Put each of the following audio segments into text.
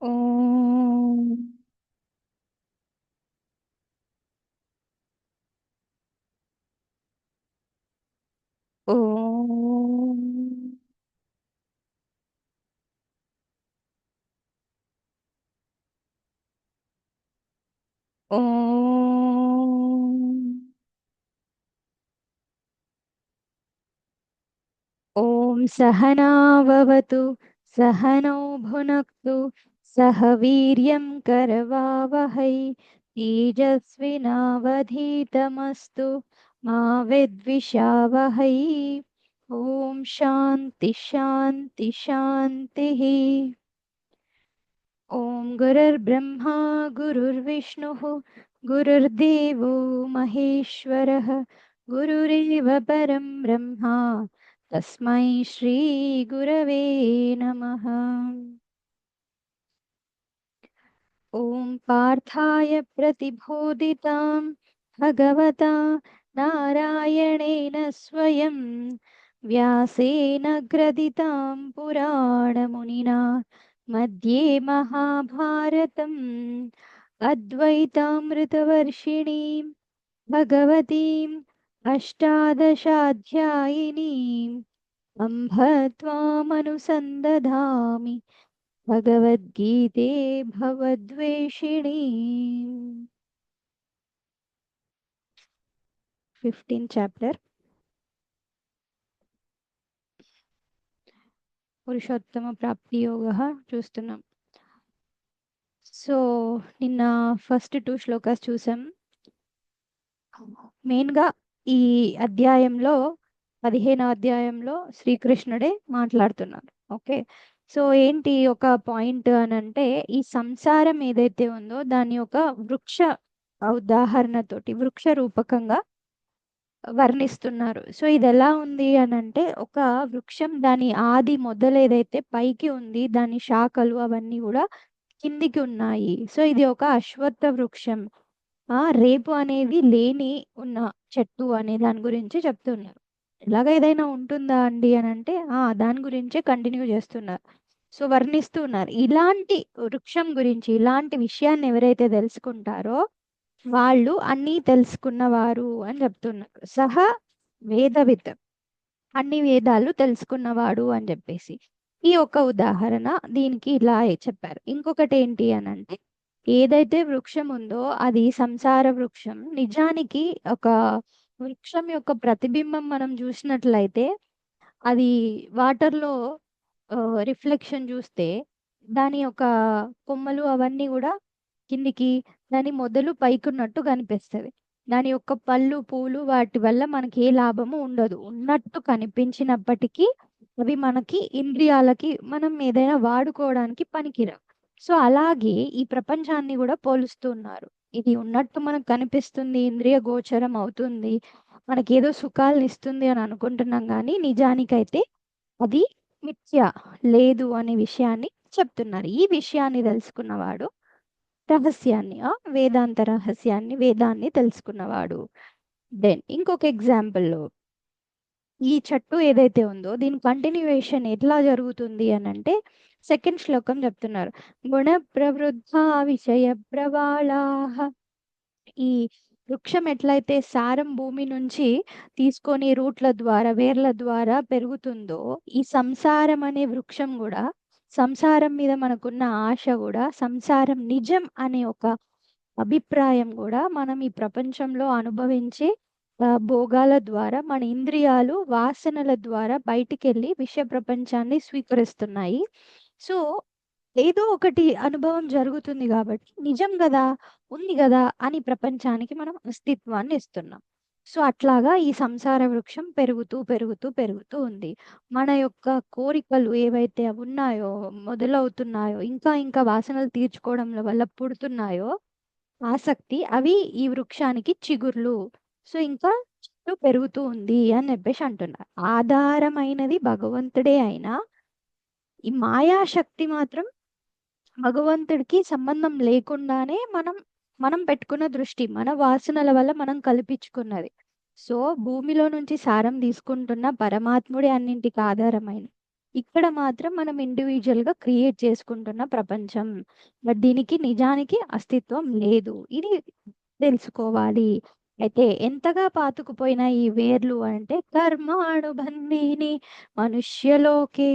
ఓం ఓం ఓం ఓం సహనావవతు సహనౌ భునక్తు సహ వీర్యం కరవావహై తేజస్వినావధీతమస్తు మా విద్విషావహై. ఓం శాంతి శాంతి శాంతి. ఓం గురుర్బ్రహ్మా గురుర్విష్ణుః గురుర్దేవో మహేశ్వరः గురురేవ పరం బ్రహ్మ తస్మై శ్రీ గురవే నమః. ఓం పార్థాయ ప్రతిబోధితాం భగవతా నారాయణేన స్వయం వ్యాసేన గ్రథితాం పురాణమునినా मध्ये महाभारतम् अद्वैतामृतवर्षिणीं भगवतीम् अष्टादशाध्यायिनीम् अम्भ त्वामनुसन्दधामि भगवद्गीते भवद्वेषिणीम्. 15th chapter పురుషోత్తమ ప్రాప్తి యోగః చూస్తున్నాం. సో నిన్న ఫస్ట్ 2 శ్లోకాస్ చూసాం. మెయిన్గా ఈ అధ్యాయంలో 15వ అధ్యాయంలో శ్రీకృష్ణుడే మాట్లాడుతున్నారు. ఓకే, సో ఏంటి ఒక పాయింట్ అని అంటే, ఈ సంసారం ఏదైతే ఉందో దాని ఒక వృక్ష ఉదాహరణతోటి వృక్ష రూపకంగా వర్ణిస్తున్నారు. సో ఇది ఎలా ఉంది అని అంటే, ఒక వృక్షం దాని ఆది మొదలు ఏదైతే పైకి ఉంది, దాని శాఖలు అవన్నీ కూడా కిందికి ఉన్నాయి. సో ఇది ఒక అశ్వత్థ వృక్షం, రేపు అనేది లేని ఉన్న చెట్టు అనే దాని గురించి చెప్తున్నారు. ఇలాగ ఏదైనా ఉంటుందా అండి అని అంటే దాని గురించే కంటిన్యూ చేస్తున్నారు. సో వర్ణిస్తున్నారు. ఇలాంటి వృక్షం గురించి ఇలాంటి విషయాన్ని ఎవరైతే తెలుసుకుంటారో వాళ్ళు అన్నీ తెలుసుకున్నవారు అని చెప్తున్నారు. సహా వేదవిత్, అన్ని వేదాలు తెలుసుకున్నవాడు అని చెప్పేసి ఈ ఒక ఉదాహరణ దీనికి ఇలా చెప్పారు. ఇంకొకటి ఏంటి అని అంటే, ఏదైతే వృక్షం ఉందో అది సంసార వృక్షం. నిజానికి ఒక వృక్షం యొక్క ప్రతిబింబం మనం చూసినట్లయితే అది వాటర్లో రిఫ్లెక్షన్ చూస్తే దాని యొక్క కొమ్మలు అవన్నీ కూడా కిందికి, దాని మొదలు పైకున్నట్టు కనిపిస్తుంది. దాని యొక్క పళ్ళు పూలు వాటి వల్ల మనకి ఏ లాభము ఉండదు. ఉన్నట్టు కనిపించినప్పటికీ అవి మనకి ఇంద్రియాలకి మనం ఏదైనా వాడుకోవడానికి పనికిరావు. సో అలాగే ఈ ప్రపంచాన్ని కూడా పోలుస్తున్నారు. ఇది ఉన్నట్టు మనకు కనిపిస్తుంది, ఇంద్రియ గోచరం అవుతుంది, మనకి ఏదో సుఖాలను ఇస్తుంది అని అనుకుంటున్నాం, కానీ నిజానికైతే అది మిథ్య, లేదు అనే విషయాన్ని చెప్తున్నారు. ఈ విషయాన్ని తెలుసుకున్నవాడు రహస్యాన్ని, వేదాంత రహస్యాన్ని, వేదాన్ని తెలుసుకున్నవాడు. దెన్ ఇంకొక ఎగ్జాంపుల్లో ఈ చెట్టు ఏదైతే ఉందో దీని కంటిన్యూయేషన్ ఎట్లా జరుగుతుంది అని అంటే, సెకండ్ శ్లోకం చెప్తున్నారు. గుణ ప్రవృద్ధ విషయ ప్రవాళాహ. ఈ వృక్షం ఎట్లయితే సారం భూమి నుంచి తీసుకొని రూట్ల ద్వారా వేర్ల ద్వారా పెరుగుతుందో, ఈ సంసారం అనే వృక్షం కూడా, సంసారం మీద మనకున్న ఆశ కూడా, సంసారం నిజం అనే ఒక అభిప్రాయం కూడా మనం ఈ ప్రపంచంలో అనుభవించే భోగాల ద్వారా మన ఇంద్రియాలు వాసనల ద్వారా బయటికి వెళ్ళి విషయ ప్రపంచాన్ని స్వీకరిస్తున్నాయి. సో ఏదో ఒకటి అనుభవం జరుగుతుంది కాబట్టి నిజం కదా, ఉంది కదా అని ప్రపంచానికి మనం అస్తిత్వాన్ని ఇస్తున్నాం. సో అట్లాగా ఈ సంసార వృక్షం పెరుగుతూ పెరుగుతూ పెరుగుతూ ఉంది. మన యొక్క కోరికలు ఏవైతే ఉన్నాయో, మొదలవుతున్నాయో, ఇంకా ఇంకా వాసనలు తీర్చుకోవడం వల్ల పుడుతున్నాయో ఆసక్తి, అవి ఈ వృక్షానికి చిగుర్లు. సో ఇంకా చెట్టు పెరుగుతూ ఉంది అని చెప్పేసి అంటున్నారు. ఆధారమైనది భగవంతుడే అయినా ఈ మాయాశక్తి మాత్రం భగవంతుడికి సంబంధం లేకుండానే మనం పెట్టుకున్న దృష్టి, మన వాసనల వల్ల మనం కల్పించుకున్నది. సో భూమిలో నుంచి సారం తీసుకుంటున్న పరమాత్ముడే అన్నింటికి ఆధారమైన ఇక్కడ మాత్రం మనం ఇండివిజువల్ గా క్రియేట్ చేసుకుంటున్న ప్రపంచం, బట్ దీనికి నిజానికి అస్తిత్వం లేదు. ఇది తెలుసుకోవాలి. అయితే ఎంతగా పాతుకుపోయిన ఈ వేర్లు అంటే కర్మాణుబంధీని మనుష్యలోకే.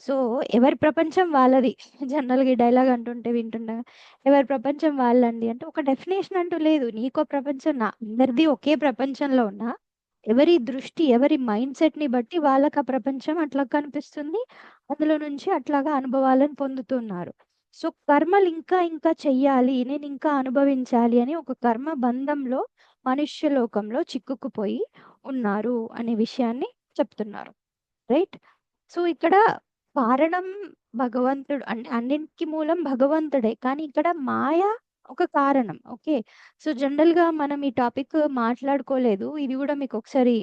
సో ఎవరి ప్రపంచం వాళ్ళది. జనరల్గా ఈ డైలాగ్ అంటుంటే వింటుండగా ఎవరి ప్రపంచం వాళ్ళండి అంటే ఒక డెఫినేషన్ అంటూ లేదు. నీకో ప్రపంచం, నా అందరిది ఒకే ప్రపంచంలో ఉన్నా ఎవరి దృష్టి ఎవరి మైండ్ సెట్ ని బట్టి వాళ్ళకి ఆ ప్రపంచం అట్లా కనిపిస్తుంది. అందులో నుంచి అట్లాగా అనుభవాలను పొందుతున్నారు. సో కర్మలు ఇంకా ఇంకా చెయ్యాలి, నేను ఇంకా అనుభవించాలి అని ఒక కర్మ బంధంలో మనుష్య లోకంలో చిక్కుకుపోయి ఉన్నారు అనే విషయాన్ని చెప్తున్నారు. రైట్. సో ఇక్కడ కారణం భగవంతుడు, అంటే అన్నింటికి మూలం భగవంతుడే, కానీ ఇక్కడ మాయ ఒక కారణం. ఓకే. సో జనరల్ గా మనం ఈ టాపిక్ మాట్లాడుకోలేదు, ఇది కూడా మీకు ఒకసారి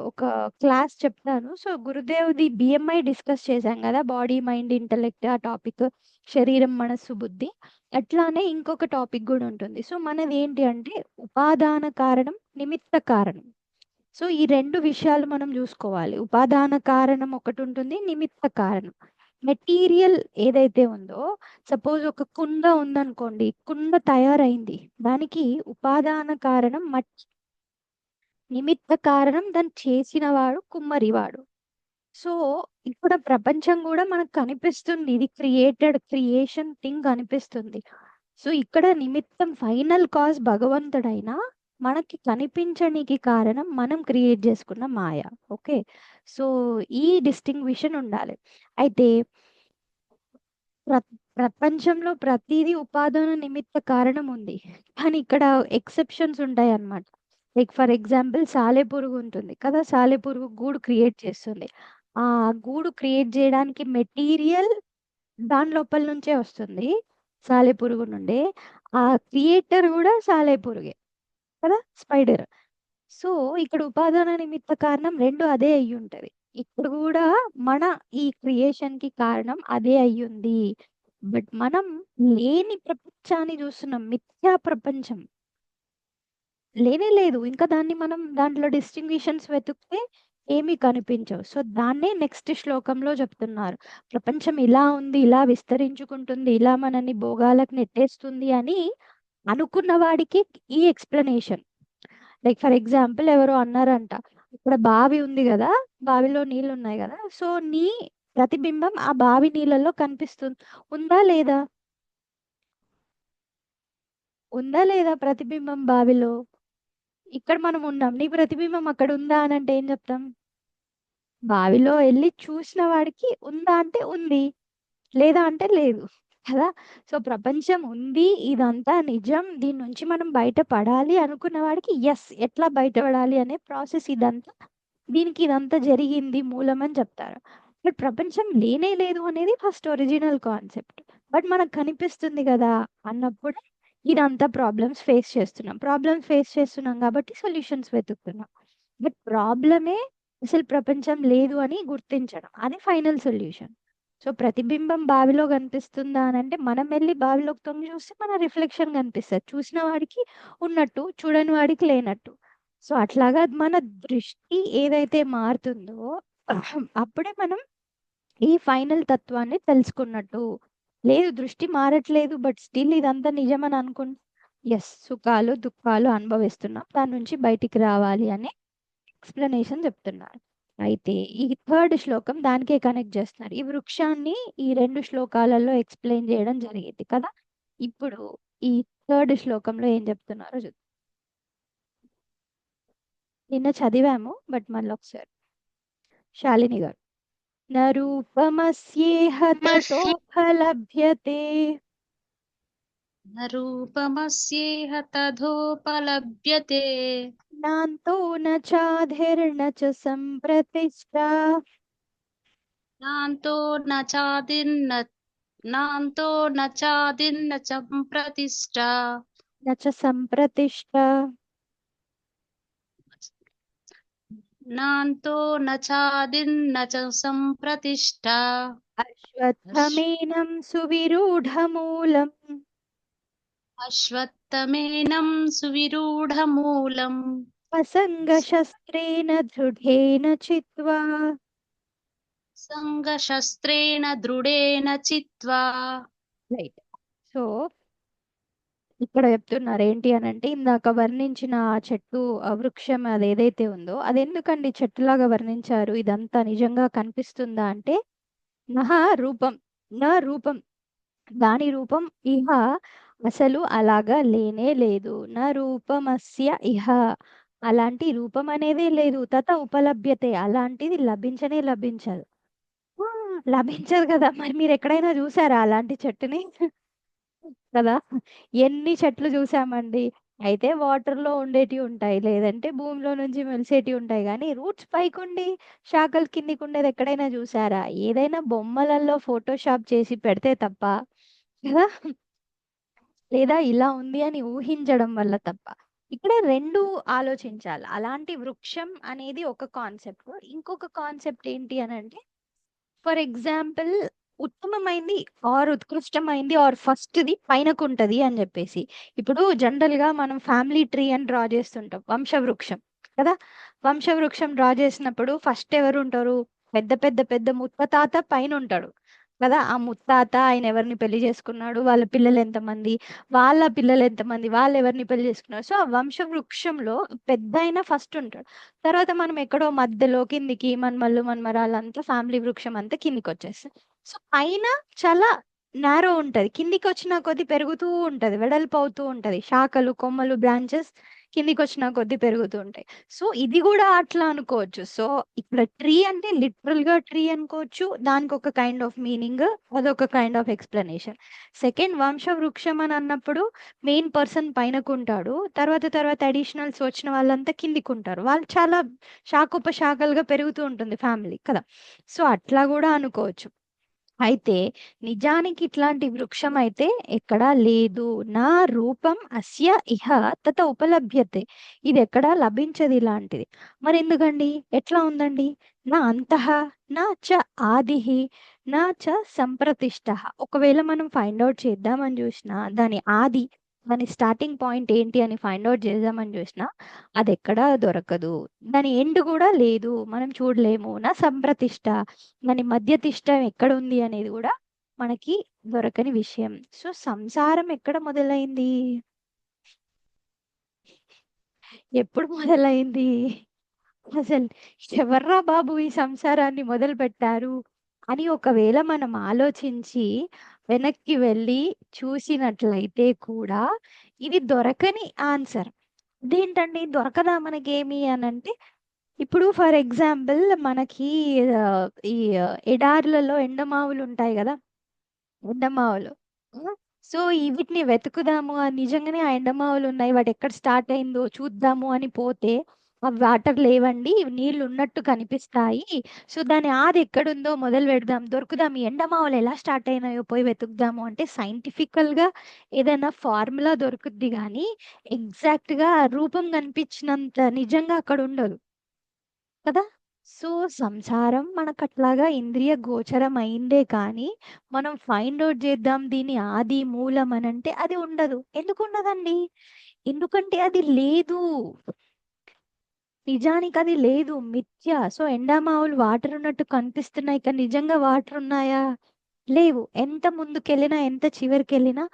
ఒక క్లాస్ చెప్తాను. సో గురుదేవ్ది బిఎంఐ డిస్కస్ చేశాం కదా, బాడీ మైండ్ ఇంటెలెక్ట్ ఆ టాపిక్, శరీరం మనస్సు బుద్ధి. అట్లానే ఇంకొక టాపిక్ కూడా ఉంటుంది. సో మనది ఏంటి అంటే ఉపాదాన కారణం నిమిత్త కారణం. సో ఈ రెండు విషయాలు మనం చూసుకోవాలి. ఉపాదాన కారణం ఒకటి ఉంటుంది, నిమిత్త కారణం. మెటీరియల్ ఏదైతే ఉందో, సపోజ్ ఒక కుండ ఉందనుకోండి, కుండ తయారైంది, దానికి ఉపాదాన కారణం మట్టి, నిమిత్త కారణం దాన్ని చేసిన వాడు కుమ్మరివాడు. సో ఇక్కడ ప్రపంచం కూడా మనకు కనిపిస్తుంది, ఇది క్రియేషన్ థింగ్ కనిపిస్తుంది. సో ఇక్కడ నిమిత్తం ఫైనల్ కాజ్ భగవంతుడైనా మనకి కనిపించడానికి కారణం మనం క్రియేట్ చేసుకున్న మాయ. ఓకే. సో ఈ డిస్టింగ్విషన్ ఉండాలి. అయితే ప్ర ప్రపంచంలో ప్రతిదీ ఉపాదాన నిమిత్త కారణం ఉంది, కానీ ఇక్కడ ఎక్సెప్షన్స్ ఉంటాయి అన్నమాట. లైక్ ఫర్ ఎగ్జాంపుల్ సాలెపురుగు ఉంటుంది కదా, సాలెపురుగు గూడు క్రియేట్ చేస్తుంది. ఆ గూడు క్రియేట్ చేయడానికి మెటీరియల్ దాని లోపల నుంచే వస్తుంది, సాలెపురుగు నుండే. ఆ క్రియేటర్ కూడా సాలెపురుగే కదా, స్పైడర్. సో ఇక్కడ ఉపాదాన నిమిత్త కారణం రెండు అదే అయ్యి ఉంటది. ఇక్కడ కూడా మన ఈ క్రియేషన్ కి కారణం అదే అయ్యుంది. బట్ మనం లేని ప్రపంచాన్ని చూస్తున్నాం, మిథ్యా ప్రపంచం. లేనే లేదు, ఇంకా దాన్ని మనం దాంట్లో డిస్టింగ్విషన్స్ వెతుక్తే ఏమీ కనిపించవు. సో దాన్నే నెక్స్ట్ శ్లోకంలో చెప్తున్నారు. ప్రపంచం ఇలా ఉంది, ఇలా విస్తరించుకుంటుంది, ఇలా మనని భోగాలకు నెట్టేస్తుంది అని అనుకున్న వాడికి ఈ ఎక్స్ప్లెనేషన్. లైక్ ఫర్ ఎగ్జాంపుల్ ఎవరో అన్నారంట, ఇక్కడ బావి ఉంది కదా, బావిలో నీళ్ళు ఉన్నాయి కదా, సో నీ ప్రతిబింబం ఆ బావి నీళ్ళలో కనిపిస్తుంది. ఉందా లేదా? ఉందా లేదా ప్రతిబింబం బావిలో? ఇక్కడ మనం ఉన్నాం, నీ ప్రతిబింబం అక్కడ ఉందా అని అంటే ఏం చెప్తాం? బావిలో వెళ్ళి చూసిన వాడికి ఉందా అంటే ఉంది, లేదా అంటే లేదు కదా. సో ప్రపంచం ఉంది, ఇదంతా నిజం, దీని నుంచి మనం బయటపడాలి అనుకున్న వాడికి ఎస్, ఎట్లా బయటపడాలి అనే ప్రాసెస్ ఇదంతా, దీనికి ఇదంతా జరిగింది మూలం అని చెప్తారు. బట్ ప్రపంచం లేనే లేదు అనేది ఫస్ట్ ఒరిజినల్ కాన్సెప్ట్. బట్ మనకు కనిపిస్తుంది కదా అన్నప్పుడు ఇదంతా ప్రాబ్లమ్స్ ఫేస్ చేస్తున్నాం కాబట్టి సొల్యూషన్స్ వెతుకుతున్నాం. బట్ ప్రాబ్లమే అసలు ప్రపంచం లేదు అని గుర్తించడం, అది ఫైనల్ సొల్యూషన్. సో ప్రతిబింబం బావిలో కనిపిస్తుందా అని అంటే మనం వెళ్ళి బావిలోకి తొంగి చూస్తే మన రిఫ్లెక్షన్ కనిపిస్తుంది, చూసిన వాడికి ఉన్నట్టు, చూడని వాడికి లేనట్టు. సో అట్లాగా మన దృష్టి ఏదైతే మారుతుందో అప్పుడే మనం ఈ ఫైనల్ తత్వాన్ని తెలుసుకున్నట్టు. లేదు దృష్టి మారట్లేదు బట్ స్టిల్ ఇదంతా నిజమని అనుకుంటే ఎస్, సుఖాలు దుఃఖాలు అనుభవిస్తున్నాం, దాని నుంచి బయటికి రావాలి అనే ఎక్స్ప్లెనేషన్ చెప్తున్నారు. అయితే ఈ థర్డ్ శ్లోకం దానికే కనెక్ట్ చేస్తున్నారు. ఈ వృక్షాన్ని ఈ రెండు శ్లోకాలలో ఎక్స్ప్లెయిన్ చేయడం జరిగింది కదా. ఇప్పుడు ఈ థర్డ్ శ్లోకంలో ఏం చెప్తున్నారో చూద్దాం. నిన్న చదివాము బట్ మళ్ళీ ఒకసారి. శాలిని గారు. న రూపమస్యేహ తతోపలభ్యతే न रूपमस्येह तथोपलभ्यते నాంతో న చాధిర్న చ సంప్రతిష్ఠా नान्तो न चादिर्न नान्तो न चादिर्न च प्रतिष्ठा న చ సంప్రతిష్ఠా नान्तो न चादिर्न च सम्प्रतिष्ठा అశ్వత్థమేనం సువిరూఢమూలం अश्वत्थमेनं सुविरूढमूलम् అసంగశస్త్రేణ దృఢేన చిత్వా సంగశస్త్రేణ దృఢేన చిత్వా. రైట్. సో ఇక్కడ చెప్తున్నారు ఏంటి అని అంటే, ఇందాక వర్ణించిన ఆ చెట్టు, ఆ వృక్షం అది ఏదైతే ఉందో అది ఎందుకండి చెట్టులాగా వర్ణించారు, ఇదంతా నిజంగా కనిపిస్తుందా అంటే, నహ రూపం, నా రూపం, దాని రూపం ఇహ అసలు అలాగా లేనే లేదు. నా రూపమస్య ఇహ, అలాంటి రూపం అనేదే లేదు. తత ఉపలభ్యతే, అలాంటిది లభించనే లభించదు. ఆ, లభించదు కదా, మరి మీరు ఎక్కడైనా చూసారా అలాంటి చెట్టుని? కదా, ఎన్ని చెట్లు చూసామండి. అయితే వాటర్లో ఉండేటివి ఉంటాయి, లేదంటే భూమిలో నుంచి మెలిసేటివి ఉంటాయి, కానీ రూట్స్ పైకుండి శాఖలు కిందికి ఉండేది ఎక్కడైనా చూసారా? ఏదైనా బొమ్మలలో ఫోటోషాప్ చేసి పెడితే తప్ప కదా, లేదా ఇలా ఉంది అని ఊహించడం వల్ల తప్ప. ఇక్కడ రెండు ఆలోచించాలి. అలాంటి వృక్షం అనేది ఒక కాన్సెప్ట్, ఇంకొక కాన్సెప్ట్ ఏంటి అని అంటే, ఫర్ ఎగ్జాంపుల్ ఉత్తమమైంది ఆర్ ఉత్కృష్టమైంది ఆర్ ఫస్ట్‌ది పైనకుంటది అని జెప్పేసి. ఇప్పుడు జనరల్‌గా మనం ఫ్యామిలీ ట్రీ అని డ్రా జేస్తుంటాం. వంశవృక్షం కదా! వంశవృక్షం డ్రా జేసినప్పుడు ఫస్ట్ ఎవరుంటారు? పెద్ద పెద్ద పెద్ద ముత్తాత పైనుంటాడు కదా! ఆ ముత్తాత ఆయన ఎవరిని పెళ్లి జేసుకున్నాడు? వాళ్ళ పిల్లలెంతమంది? వాళ్ళ పిల్లలెంతమంది? వాళ్ళెవరిని పెళ్లి జేసుకున్నారు? సో, ఆ వంశవృక్షంలో పెద్దాయన ఫస్ట్ ఉంటాడు. తర్వాత మనం ఎక్కడో మధ్యలో కిందికి మనుమలు, మనుమరాళ్ళంతా ఫ్యామిలీ వృక్షం అంతా కిందికొచ్చేస్తది. సో, పైన చాలా నారో ఉంటది. కిందికొచ్చిన కొద్దీ పెరుగుతూ ఉంటది. వెడల్పవుతూ ఉంటది. శాఖలు, కొమ్మలు, బ్రాంచెస్ కిందికొచ్చిన కొద్దీ పెరుగుతూ ఉంటాయి. సో, ఇది గూడా అట్లా అనుకోవచ్చు. సో, ఇక్కడ ట్రీ అంటే లిటరల్‌గా ట్రీ అనుకోవచ్చు. దానికొక కైండ్ ఆఫ్ మీనింగ్, అదొక కైండ్ ఆఫ్ ఎక్స్‌ప్లనేషన్. సెకండ్ వంశవృక్షం అని అన్నప్పుడు మెయిన్ పర్సన్ పైనకుంటాడు. తర్వాత తర్వాత అడిషనల్స్ వచ్చిన వాళ్ళంతా కిందికుంటారు. వాళ్ళు చాలా శాఖోపశాఖలుగా పెరుగుతూ ఉంటుంది ఫ్యామిలీ కదా! సో, అట్లా గూడా అనుకోవచ్చు. అయితే నిజానికి ఇట్లాంటి వృక్షం అయితే ఎక్కడా లేదు. నా రూపం అస్య ఇహ తత ఉపలభ్యతే. ఇదెక్కడా లభించదు ఇలాంటిది. మరెందుకండి? ఎట్లా ఉందండి? నా అంతః, నా చ ఆదిః, నా చ సంప్రతిష్టః. ఒకవేళ మనం ఫైండ్ ఔట్ చేద్దామని జూషినా దాని ఆది, దాని స్టార్టింగ్ పాయింట్ ఏంటి అని ఫైండ్ ఔట్ చేద్దామని జూషినా అదెక్కడా దొరకదు. దాని ఎండ్ గూడా లేదు. మనం చూడలేము. నా సంప్రతిష్ట, దాని మధ్య తిష్ట ఎక్కడుంది అనేది గూడా మనకి దొరకని విషయం. సో, సంసారం ఎక్కడ మొదలైంది? ఎప్పుడు మొదలైంది? అసలు ఎవర్రా బాబు ఈ సంసారాన్ని మొదలుపెట్టారు అని ఒకవేళ మనం ఆలోచించి వెనక్కి వెళ్ళి చూసినట్లయితే కూడా ఇది దొరకని ఆన్సర్. అదేంటండి దొరకదా మనకేమి అనంటే, ఇప్పుడు ఫర్ ఎగ్జాంపుల్ మనకి ఈ ఎడారులలో ఎండమావులుంటాయి గదా! ఎండమావులు. ఆ! సో, వీటిని వెతుకుదాము నిజంగానే ఆ ఎండమావులున్నాయి. వాటెక్కడ స్టార్ట్ అయిందో చూద్దాము అని పోతే, ఆ వాటర్ లేవండి. నీళ్లున్నట్టు కనిపిస్తాయి. సో, దాని ఆదెక్కడుందో మొదలు పెడదాం. దొరుకుదాం. ఈ ఎండమావులు ఎలా స్టార్ట్ అయినాయో పోయి వెతుకుదాము అంటే సైంటిఫికల్‌గా ఏదైనా ఫార్ములా దొరుకుద్ది గానీ, ఎగ్జాక్ట్‌గా ఆ రూపం కనిపించినంత నిజంగా అక్కడుండదు. కదా! సో, సంసారం మనకట్లాగా ఇంద్రియ గోచరం అయిందే కానీ, మనం ఫైండ్ ఔట్ చేద్దాం దీని ఆది, మూలం అనంటే అది ఉండదు. ఎందుకుండదండి? ఎందుకంటే అది లేదు. నిజానికది లేదు. మిథ్య. సో, ఎండమావులు వాటర్ ఉన్నట్టు కనిపిస్తున్నాయి. కానీ నిజంగా వాటర్ ఉన్నాయా? లేవు. ఎంత ముందుకెళ్ళినా, ఎంత చివరికెళ్ళినా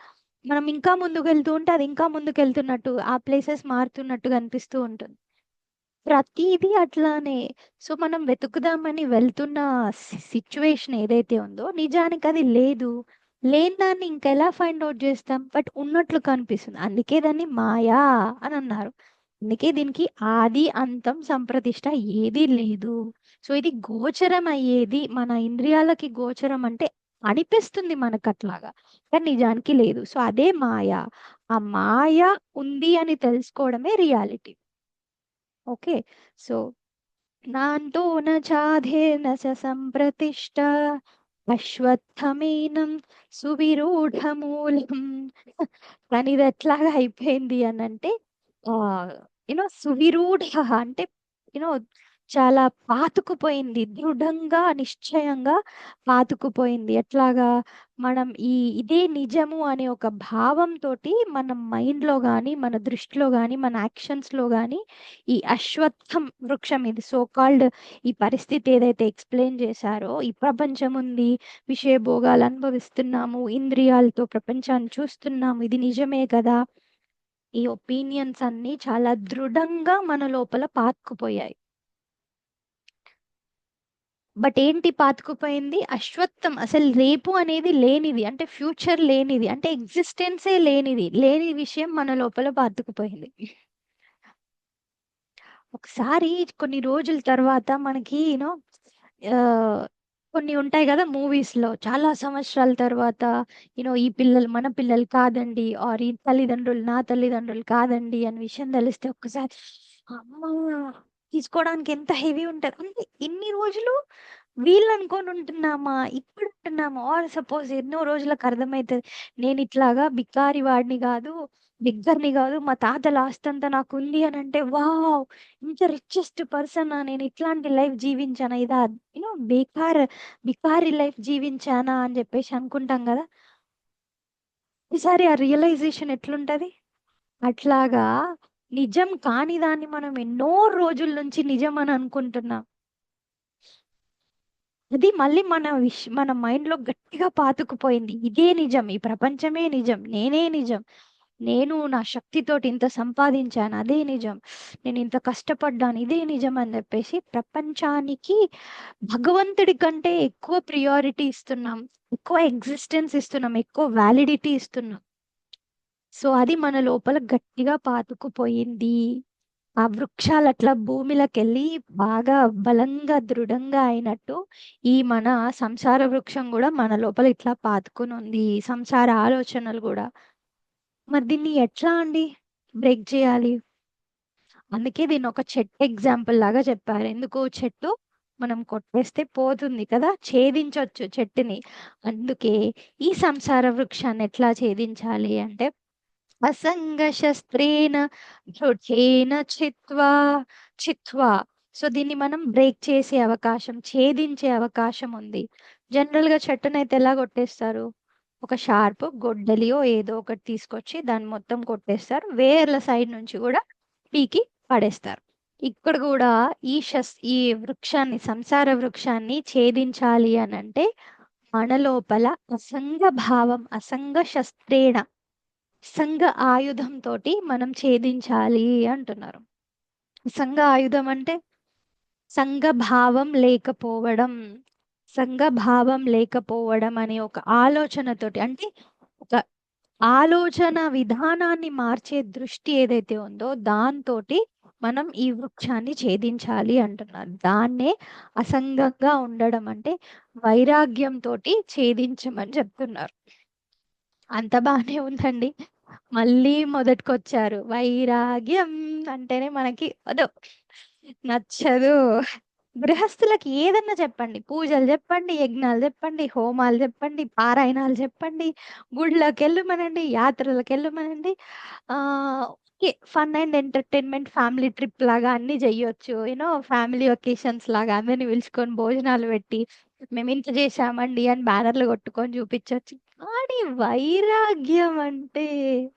మనం ఇంకా ముందుకెళ్తూ ఉంటే అది ఇంకా ముందుకెళ్తున్నట్టు, ఆ ప్లేసెస్ మారుతున్నట్టు కనిపిస్తూ ఉంటుంది. ప్రతీదీ అట్లానే. సో, మనం వెతుకుదామని వెళ్తున్న సిట్యుయేషన్ ఏదైతే ఉందో నిజానికది లేదు. లేని దాన్ని ఇంకెలా ఫైండ్ ఔట్ జేస్తాం? బట్ ఉన్నట్లు కనిపిస్తుంది. అందుకే దాన్ని మాయా అనన్నారు. అందుకే దీనికి ఆది, అంతం, సంప్రతిష్ట ఏదీ లేదు. సో, ఇది గోచరం అయ్యేది మన ఇంద్రియాలకి గోచరం అంటే అనిపిస్తుంది మనకట్లాగా. కానీ నిజానికి లేదు. సో, అదే మాయ. ఆ మాయ ఉంది అని తెలుసుకోవడమే రియాలిటీ. ఓకే. సో, నాంతో న చాధిర్న చ సంప్రతిష్ట అశ్వత్థమేనం సువిరూఢమూలం. కానీ ఇది ఎట్లాగా అయిపోయింది అనంటే, సువిరూఢ అంటే యూనో చాలా పాతుకుపోయింది. దృఢంగా, నిశ్చయంగా పాతుకుపోయింది. ఎట్లాగా? మనం ఇదే నిజము అనే ఒక భావంతోటి మన మైండ్‌లో గాని, మన దృష్టిలో గాని, మన యాక్షన్స్‌లో గాని ఈ అశ్వత్థం వృక్షం ఇది సో కాల్డ్ ఈ పరిస్థితి ఏదైతే ఎక్స్‌ప్లెయిన్ చేశారో, ఈ ప్రపంచం ఉంది, విషయభోగాలు అనుభవిస్తున్నాము, ఇంద్రియాలతో ప్రపంచాన్ని చూస్తున్నాము, ఇది నిజమే కదా! ఈ ఒపీనియన్స్ అన్నీ చాలా దృఢంగా మన లోపల పాతుకుపోయాయి. బట్ ఏంటి పాతుకుపోయింది? అశ్వత్థం అసలు రేపు అనేది లేనిది. అంటే ఫ్యూచర్ లేనిది. అంటే ఎగ్జిస్టెన్సే లేనిది. లేని విషయం మన లోపల పాతుకుపోయింది. ఒకసారి కొన్ని రోజుల తర్వాత మనకి ఆహ్, కొన్ని ఉంటాయి గదా! మూవీస్‌లో చాలా సంవత్సరాల తర్వాత ఈ పిల్లలు మన పిల్లలు కాదండి ఆర్ ఈ తల్లిదండ్రులు నా తల్లిదండ్రులు కాదండి అనే విషయం తెలిస్తే ఒక్కసారి అమ్మా! తీసుకోవడానికి ఎంత హెవీ ఉంటది. అంటే ఇన్ని రోజులు వీళ్ళనుకోని ఉంటున్నామా? ఇప్పుడు ఉంటున్నామా? ఆర్ సపోజ్ ఎన్నో రోజులకు అర్థమైతది. నేనిట్లాగా బికారి వాడిని గాదు, బిగ్గర్‌ని గాదు. మా తాతల ఆస్తంతా నాకుంది అనంటే వావ్! ఇంత రిచెస్ట్ పర్సనా? నేను ఇట్లాంటి లైఫ్ జీవించానా? ఇదా బికారి లైఫ్ జీవించానా అని జెప్పేసి అనుకుంటాం గదా! ఈసారి ఆ రియలైజేషన్ ఎట్లుంటది? అట్లాగా నిజం కాని దాన్ని మనం ఎన్నో రోజుల నుంచి నిజం అని అనుకుంటున్నాం. అది మళ్ళీ మన మైండ్‌లో గట్టిగా పాతుకుపోయింది. ఇదే నిజం. ఈ ప్రపంచమే నిజం. నేనే నిజం. నేను నా శక్తితోటి ఇంత సంపాదించాను. అదే నిజం. నేనింత కష్టపడ్డాను. ఇదే నిజం అని జెప్పేసి ప్రపంచానికి భగవంతుడి కంటే ఎక్కువ ప్రియారిటీ ఇస్తున్నాం. ఎక్కువ ఎగ్జిస్టెన్స్ ఇస్తున్నాం. ఎక్కువ వాలిడిటీ ఇస్తున్నాం. సో, అది మన లోపల గట్టిగా పాతుకుపోయింది. ఆ వృక్షాలట్లా భూమిలోకెళ్ళి బాగా బలంగా, దృఢంగా అయినట్టు, ఈ మన సంసార వృక్షం గూడా మన లోపల ఇట్లా పాతుకొనుంది. సంసార ఆలోచనలు గూడా. మరి దీన్ని ఎట్లా అండి బ్రేక్ జేయాలి? అందుకే దీన్నొక చెట్టు ఎగ్జాంపుల్ లాగా చెప్పారు. ఎందుకు చెట్టు మనం కొట్టేస్తే పోతుంది కదా! ఛేదించొచ్చు చెట్టుని. అందుకే ఈ సంసార వృక్షాన్ని ఎట్లా ఛేదించాలి అంటే అసంగశస్త్రేణ దృఢేన చిత్వా. సో, దీన్ని మనం బ్రేక్ చేసే అవకాశం, ఛేదించే అవకాశం ఉంది. జనరల్‌గా చెట్టునైతే ఎలా కొట్టేస్తారు? ఒక షార్ప్ గొడ్డలియో ఏదో ఒకటి తీసుకొచ్చి దాన్ని మొత్తం కొట్టేస్తారు. వేర్ల సైడ్ నుంచి గూడా పీకి పడేస్తారు. ఇక్కడ గూడా ఈ వృక్షాన్ని, సంసార వృక్షాన్ని ఛేదించాలి అనంటే మన లోపల అసంగ భావం, అసంగ శస్త్రేణ సంఘ ఆయుధంతోటి మనం ఛేదించాలి అంటున్నారు. సంఘ ఆయుధం అంటే సంఘభావం లేకపోవడం. సంఘభావం లేకపోవడం అనే ఒక ఆలోచనతోటి అంటే ఒక ఆలోచన విధానాన్ని మార్చే దృష్టి ఏదైతే ఉందో దాంతోటి మనం ఈ వృక్షాన్ని ఛేదించాలి అంటున్నారు. దాన్నే అసంగంగా ఉండడం అంటే వైరాగ్యంతోటి ఛేదించమని చెప్తున్నారు. అంత బానే ఉందండి. మళ్ళీ మొదటికొచ్చారు. వైరాగ్యం అంటేనే మనకి నచ్చదు. గృహస్థులకి ఏదన్నా చెప్పండి. పూజలు జెప్పండి, యజ్ఞాలు జెప్పండి, హోమాలు జెప్పండి, పారాయణాలు జెప్పండి, గుడిలకెళ్ళమనండి, యాత్రలకెళ్ళమనండి. Okay. Fun and entertainment family trip లాగా అన్నీ జెయ్యొచ్చు. ఫ్యామిలీ ఒకేషన్స్ లాగా అందరిని పిలుచుకొని భోజనాలు పెట్టి, మేమింత జేశామండి అని బ్యానర్‌లు కొట్టుకొని చూపిచ్చొచ్చు. కానీ వైరాగ్యం అంటే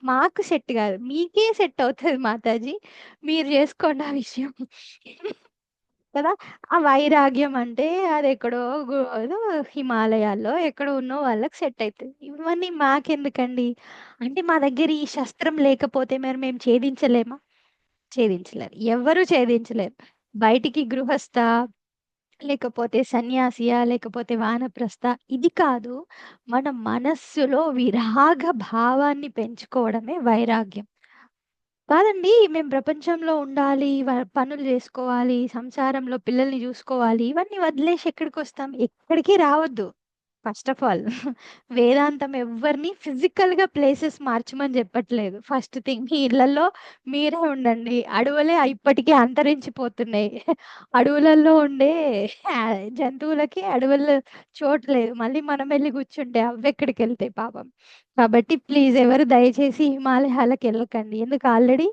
మాకు సెట్ గాదు. మీకే సెట్ అవుతది మాతాజీ. మీరు జేసుకోండి ఆ విషయం. కదా! ఆ వైరాగ్యం అంటే అదెక్కడో ఏదో హిమాలయాల్లో ఎక్కడో ఉన్న వాళ్ళకి సెట్ అయితది. ఇవన్నీ మాకెందుకండి? అంటే మా దగ్గర ఈ శస్త్రం లేకపోతే మరి మేము ఛేదించలేమా? ఛేదించలేరు. ఎవ్వరు ఛేదించలేరు. బయటికి గృహస్థా, లేకపోతే సన్యాసియా, లేకపోతే వానప్రస్థ ఇది కాదు. మన మనస్సులో విరాగ భావాన్ని పెంచుకోవడమే వైరాగ్యం. కాదండి. మేము ప్రపంచంలో ఉండాలి. పనులు జేసుకోవాలి. సంసారంలో పిల్లల్ని జూసుకోవాలి. ఇవన్నీ వదిలేసి ఎక్కడికొస్తాం? ఎక్కడికి రావద్దు. ఫస్ట్ ఆఫ్ ఆల్ వేదాంతం ఎవ్వరిని ఫిజికల్‌గా ప్లేసెస్ మార్చమని జెప్పట్లేదు. ఫస్ట్ థింగ్ మీ ఇళ్లల్లో మీరే ఉండండి. అడవులే ఇప్పటికే అంతరించిపోతున్నాయి. అడవులలో ఉండే జంతువులకి అడవుల్లో చోటు లేదు. మళ్ళీ మనం వెళ్లి కూర్చుంటే అవెక్కడికెళ్తాయి పాపం. కాబట్టి ప్లీజ్ ఎవరు దయచేసి హిమాలయాలకెళ్ళకండి. ఎందుకు ఆల్రెడీ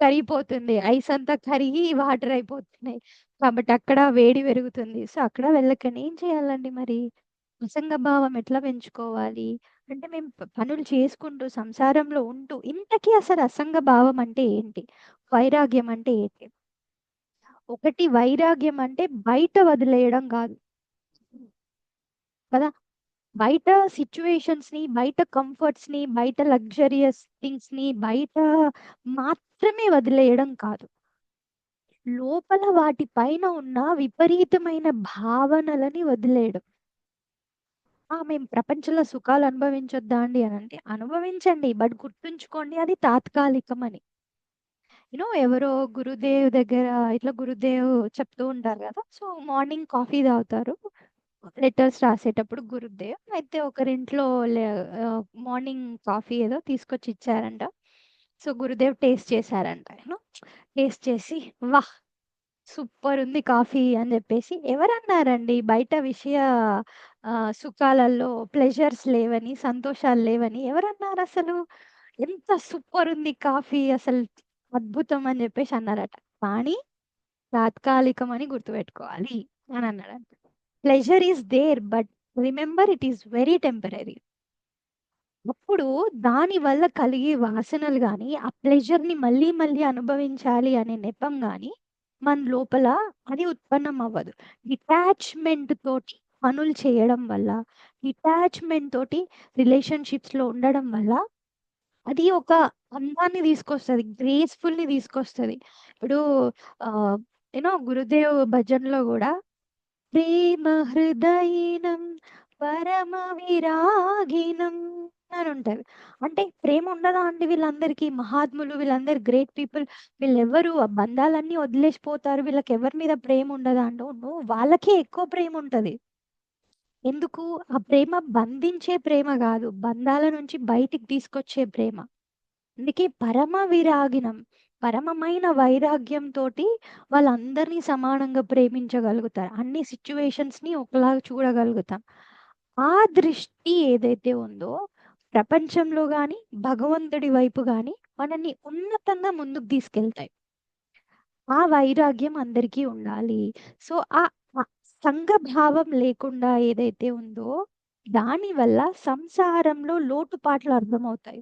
కరిగిపోతుంది. ఐస్ అంతా కరిగి వాటర్ అయిపోతున్నాయి. కాబట్టి అక్కడ వేడి పెరుగుతుంది. సో, అక్కడ వెళ్ళకండి. ఏం చేయాలండి మరి? అసంగ భావం ఎట్లా పెంచుకోవాలి? అంటే మేము పనులు చేసుకుంటూ, సంసారంలో ఉంటూ ఇంతకీ అసలు అసంగ భావం అంటే ఏంటి? వైరాగ్యం అంటే ఏంటి? ఒకటి వైరాగ్యం అంటే బయట వదిలేయడం కాదు. కదా! బయట సిట్యుయేషన్స్‌ని, బయట కంఫర్ట్స్‌ని, బయట లగ్జరియస్ థింగ్స్‌ని బయట మాత్రమే వదిలేయడం కాదు. లోపల వాటి పైన ఉన్న విపరీతమైన భావనలని వదిలేయడం. మేము ప్రపంచంలో సుఖాలు అనుభవించొద్దా అండి అనంటే, అనుభవించండి. బట్ గుర్తుంచుకోండి అది తాత్కాలికమని. ఎవరో గురుదేవ్ దగ్గర ఇట్లా గురుదేవ్ చెప్తూ ఉంటారు గదా! సో, మార్నింగ్ కాఫీ తాగుతారు. లెటర్స్ రాసేటప్పుడు గురుదేవ్. అయితే ఒకరింట్లో మార్నింగ్ కాఫీ ఏదో తీసుకొచ్చి ఇచ్చారంట. సో, గురుదేవ్ టేస్ట్ చేశారంట. టేస్ట్ చేసి వాహ్! సూపరుంది కాఫీ అని జెప్పేసి ఎవరన్నారండి బయట సుఖాలలో ప్లెజర్స్ లేవని, సంతోషాలు లేవని ఎవరన్నారసలు? ఎంత సూపరుంది కాఫీ అసలు అద్భుతం అని జెప్పేసి అన్నారట. కానీ తాత్కాలికం అని గుర్తుపెట్టుకోవాలి అని అన్నాడంట. Pleasure is there but remember it is very temporary. అప్పుడు దాని వల్ల కలిగే వాసనలు గాని, ఆ ప్లెజర్‌ని మళ్ళీ మళ్ళీ అనుభవించాలి అనే నెపం గాని, మన లోపల అది ఉత్పన్నం అవ్వదు. డిటాచ్‌మెంట్ తోటి పనులు చేయడం వల్ల, డిటాచ్‌మెంట్ తోటి రిలేషన్‌షిప్స్‌లో ఉండడం వల్ల, అది ఒక అందాన్ని తీసుకొస్తది. గ్రేస్‌ఫుల్‌ని తీసుకొస్తది. ఇప్పుడు ఆహ్, గురుదేవ్ భజన్‌లో గూడా ప్రేమ హృదయినం పరమ విరాగినం అని ఉంటది. అంటే ప్రేమ ఉండదా అండి వీళ్ళందరికీ? మహాత్ములు వీళ్ళందరూ గ్రేట్ పీపుల్ వీళ్ళెవ్వరు ఆ బంధాలన్నీ వదిలేసిపోతారు. వీళ్ళకెవరి మీద ప్రేమ ఉండదా అంటే, నో వాళ్ళకే ఎక్కువ ప్రేమ ఉంటది. ఎందుకు? ఆ ప్రేమ బంధించే ప్రేమ గాదు. బంధాల నుంచి బయటికి తీసుకొచ్చే ప్రేమ. అందుకే పరమ విరాగినం. పరమమైన వైరాగ్యంతోటి వాళ్ళందరినీ సమానంగా ప్రేమించగలుగుతారు. అన్ని సిట్యుయేషన్స్‌ని ఒకలాగా చూడగలుగుతాం. ఆ దృష్టి ఏదైతే ఉందో ప్రపంచంలో గాని, భగవంతుడి వైపు గాని మనల్ని ఉన్నతంగా ముందుకు తీసుకెళ్తాయి. ఆ వైరాగ్యం అందరికీ ఉండాలి. సో, ఆ ఆ సంఘభావం లేకుండా ఏదైతే ఉందో దానివల్ల సంసారంలో లోటుపాట్లు అర్థమవుతాయి.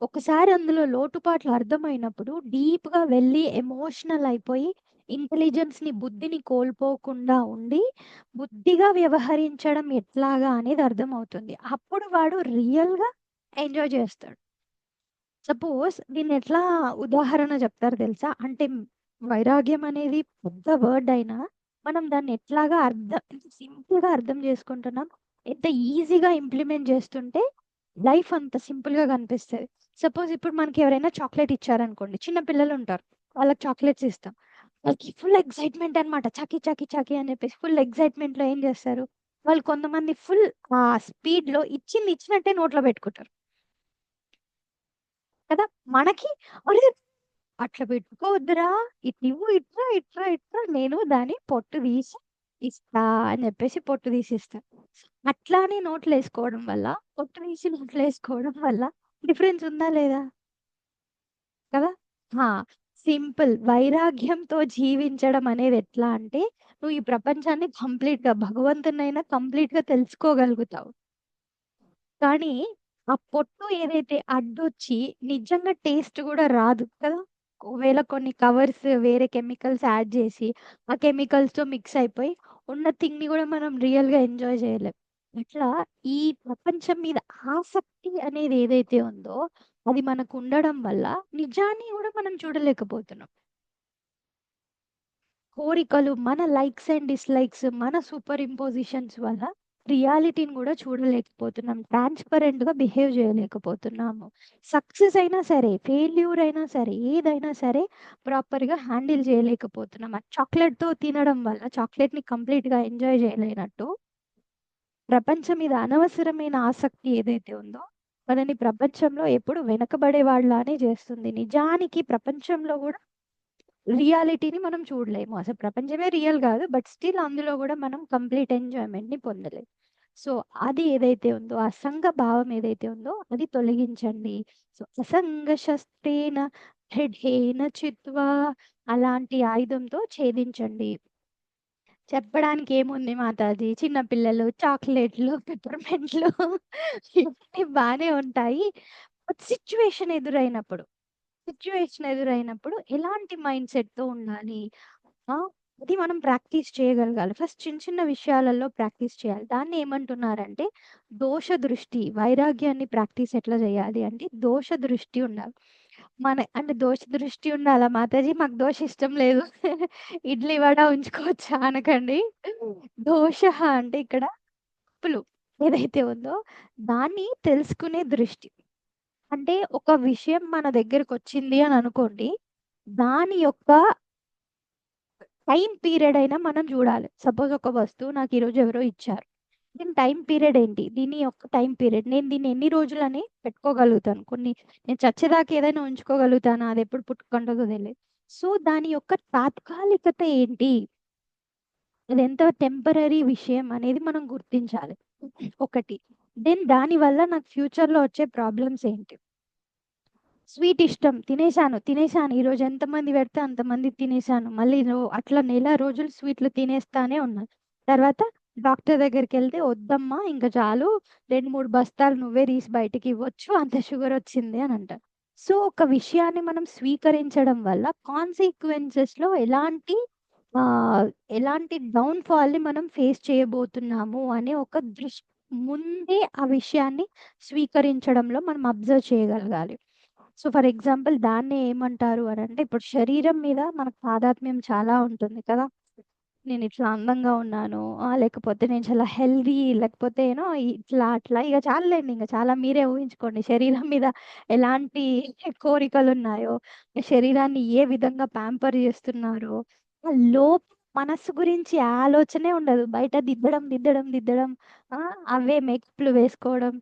ఒకసారి అందులో లోటుపాట్లు అర్థమైనప్పుడు డీప్‌గా వెళ్లి ఎమోషనల్ అయిపోయి ఇంటెలిజెన్స్‌ని, బుద్ధిని కోల్పోకుండా ఉండి, బుద్ధిగా వ్యవహరించడం ఎట్లాగా అనేది అర్థమవుతుంది. అప్పుడు వాడు రియల్‌గా ఎంజాయ్ చేస్తాడు. సపోజ్ దీన్నెట్లా ఉదాహరణ చెప్తారు తెలుసా? అంటే వైరాగ్యం అనేది పెద్ద వర్డ్ అయినా, మనం దాన్ని ఎట్లాగా సింపుల్‌గా అర్థం చేసుకుంటున్నాం. ఎంత ఈజీగా ఇంప్లిమెంట్ చేస్తుంటే లైఫ్ అంత సింపుల్‌గా కనిపిస్తది. సపోజ్ ఇప్పుడు మనకి ఎవరైనా చాక్లేట్ ఇచ్చారనుకోండి. చిన్న పిల్లలుంటారు. వాళ్ళకి చాక్లేట్స్ ఇస్తాం. వాళ్ళకి ఫుల్ ఎక్సైట్‌మెంట్ అన్నమాట. చాకీ, చాకీ, చాకీ అని చెప్పేసి ఫుల్ ఎక్సైట్‌మెంట్‌లో ఏం చేస్తారు? వాళ్ళు కొంతమంది ఫుల్ స్పీడ్‌లో ఇచ్చింది ఇచ్చినట్టే నోట్లో పెట్టుకుంటారు. కదా! మనకి అరే! అట్లా పెట్టుకోవద్దురా! ఇటివ్వు ఇట్రా, ఇట్రా, ఇట్రా నేను దాని పొట్టు తీసి ఇస్తా అని చెప్పేసి పొట్టు తీసి ఇస్తా. అట్లా అని నోట్లేసుకోవడం వల్ల, పొట్టు తీసి నోట్లేసుకోవడం వల్ల డిఫరెన్స్ ఉందా లేదా? కదా! ఆ! సింపుల్. వైరాగ్యంతో జీవించడం అనేది ఎట్లా అంటే, నువ్వు ఈ ప్రపంచాన్ని కంప్లీట్‌గా భగవంతుడినైనా కంప్లీట్‌గా తెలుసుకోగలుగుతావు. కానీ, ఆ పొట్టు ఏదైతే అడ్డొచ్చి నిజంగా టేస్ట్ గూడా రాదు కదా! ఒకవేళ కొన్ని కవర్స్ వేరే కెమికల్స్ యాడ్ జేసి, ఆ కెమికల్స్‌తో మిక్స్ అయిపోయి ఉన్న థింగ్‌ని గూడా మనం రియల్‌గా ఎంజాయ్ జేయలేం. అట్లా ఈ ప్రపంచం మీద ఆసక్తి అనేది ఏదైతే ఉందో, అది మనకుండడం వల్ల నిజాన్ని గూడా మనం చూడలేకపోతున్నాం. కోరికలు, మన లైక్స్ అండ్ డిస్‌లైక్స్, మన సూపర్ ఇంపోజిషన్స్ వల్ల రియాలిటీని గూడా చూడలేకపోతున్నాం. ట్రాన్స్‌పరెంట్‌గా బిహేవ్ జేయలేకపోతున్నాము. సక్సెస్ అయినా సరే, ఫెయిల్యూర్ అయినా సరే, ఏదైనా సరే ప్రాపర్‌గా హ్యాండిల్ జేయలేకపోతున్నాం. ఆ చాక్లెట్‌తో తినడం వల్ల చాక్లెట్‌ని కంప్లీట్‌గా ఎంజాయ్ జేయలేనట్టు, ప్రపంచం మీద అనవసరమైన ఆసక్తి ఏదైతే ఉందో, మనని ప్రపంచంలో ఎప్పుడు వెనకబడే వాళ్ళలానే జేస్తుంది. నిజానికి ప్రపంచంలో గూడా రియాలిటీని మనం చూడలేము. అసలు ప్రపంచమే రియల్ గాదు. బట్ స్టిల్ అందులో గూడా మనం కంప్లీట్ ఎంజాయ్‌మెంట్‌ని పొందలేం. సో, అది ఏదైతే ఉందో, ఆ సంఘ భావం ఏదైతే ఉందో అది తొలగించండి. సో, అసంగ శస్త్రేణ దృఢేన చిత్వా అలాంటి ఆయుధంతో ఛేదించండి. చెప్పడానికి ఏముంది మాతాజీ, చిన్న పిల్లలు, చాక్లెట్‌లు, పిప్పర్‌మెంట్‌లు ఇవన్నీ బానే ఉంటాయి. బట్ సిట్యుయేషన్ ఎదురైనప్పుడు ఎలాంటి మైండ్ సెట్‌తో ఉండాలి? ఆ! అది మనం ప్రాక్టీస్ చేయగలగాలి. ఫస్ట్ చిన్న చిన్న విషయాలలో ప్రాక్టీస్ చేయాలి. దాన్ని ఏమంటున్నారంటే దోష దృష్టి. వైరాగ్యాన్ని ప్రాక్టీస్ ఎట్లా చేయాలి అంటే దోష దృష్టి ఉండాలి. అంటే దోష దృష్టి ఉండాలా మాతాజీ మాకు దోష ఇష్టం లేదు. ఇడ్లీ వడ ఉంచుకోవచ్చా అనకండి. దోషః అంటే ఇక్కడ తప్పులు ఏదైతే ఉందో దాన్ని తెలుసుకునే దృష్టి. అంటే ఒక విషయం మన దగ్గరకొచ్చింది అని అనుకోండి. దాని యొక్క టైమ్ పీరియడ్ అయినా మనం జూడాలి. సపోజ్ ఒక వస్తువు నాకు ఈరోజు ఎవరో ఇచ్చారు. దీని టైమ్ పీరియడ్ ఏంటి? దీని యొక్క టైమ్ పీరియడ్. నేను దీన్ని ఎన్ని రోజులని పెట్టుకోగలుగుతాను. నేను చచ్చేదాకా ఏదైనా ఉంచుకోగలుగుతానా? అదెప్పుడు పుట్టుకుంటదో తెలీదు. సో, దాని యొక్క తాత్కాలికత ఏంటి? అదెంత టెంపరరీ విషయం అనేది మనం గుర్తించాలి. ఒకటి. దానివల్ల నాకు ఫ్యూచర్‌లో వచ్చే ప్రాబ్లమ్స్ ఏంటి? స్వీట్ ఇష్టం. తినేసాను. ఈరోజు ఎంతమంది పెడితే అంతమందికి తినేసాను. మళ్ళీ అట్లా నెల రోజులు స్వీట్లు తినేస్తానే ఉన్నా. తర్వాత డాక్టర్ దగ్గరికెళ్తే "వద్దమ్మా ఇంక చాలు. 2, 3 బస్తాలు నువ్వే తీసి బయటికివ్వచ్చు. అంత షుగరొచ్చింది" అని అంటారు. సో, ఒక విషయాన్ని మనం స్వీకరించడం వల్ల కాన్సిక్వెన్సెస్‌లో ఆహ్, ఎలాంటి డౌన్‌ఫాల్‌ని మనం ఫేస్ చేయబోతున్నాము అనే ఒక ముందే ఆ విషయాన్ని స్వీకరించడంలో మనం అబ్జర్వ్ చేయగలగాలి. సో, ఫర్ ఎగ్జాంపుల్ దాన్నే ఏమంటారు అనంటే, ఇప్పుడు శరీరం మీద మనకు తాదాత్మ్యం చాలా ఉంటుంది కదా! నేనిట్లా అందంగా ఉన్నాను. లేకపోతే నేను చాలా హెల్తీ లేకపోతే ఇట్లా అట్లా ఇగ చాలులేండి. ఇంగ చాలా మీరే ఊహించుకోండి. శరీరం మీద ఎలాంటి కోరికలున్నాయో, శరీరాన్ని ఏ విధంగా ప్యాంపర్ జేస్తున్నారో, మనస్సు గురించి ఆలోచనే ఉండదు. బయట దిద్దడం, దిద్దడం, దిద్దడం. ఆ! అవే మేకప్‌లు వేసుకోవడం.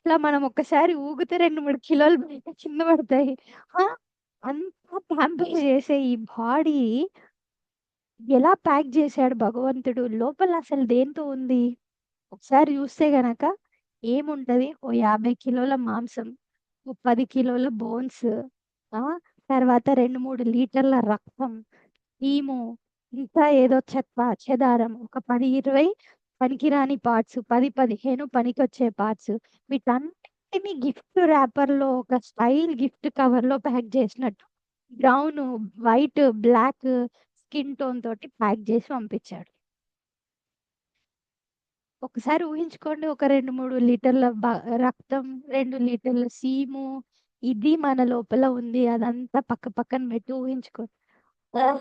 ఇట్లా మనం ఒక్కసారి ఊగితే 2, 3 కిలోలు బయట కింద పడతాయి. ఆ! అంతా ప్యాంపర్ చేసే ఈ బాడీ ఎలా ప్యాక్ చేశాడు భగవంతుడు? లోపల అసలు దేనితో ఉంది? ఒకసారి చూస్తే గనక ఏముంటది? ఓ 50 కిలోల మాంసం, ఓ 10 కిలోల బోన్స్, ఆ! తర్వాత 2, 3 లీటర్ల రక్తం, హీము, ఇంకా ఏదో చెత్త, చెదారం ఒక 10, 20 పనికిరాని పార్ట్స్, 10, 15 పనికొచ్చే పార్ట్స్. వీటన్నిటిని గిఫ్ట్ ర్యాపర్‌లో ఒక స్టైల్ గిఫ్ట్ కవర్‌లో ప్యాక్ చేసినట్టు brown, white, black skin tone తోటి ప్యాక్ చేసి పంపించాడు. ఒకసారి ఊహించుకోండి ఒక 2, 3 లీటర్ల రక్తం, 2 లీటర్ల సీము, ఇది మన లోపల ఉంది. అదంతా పక్కన పెట్టి ఊహించుకోండి. ఆహ్!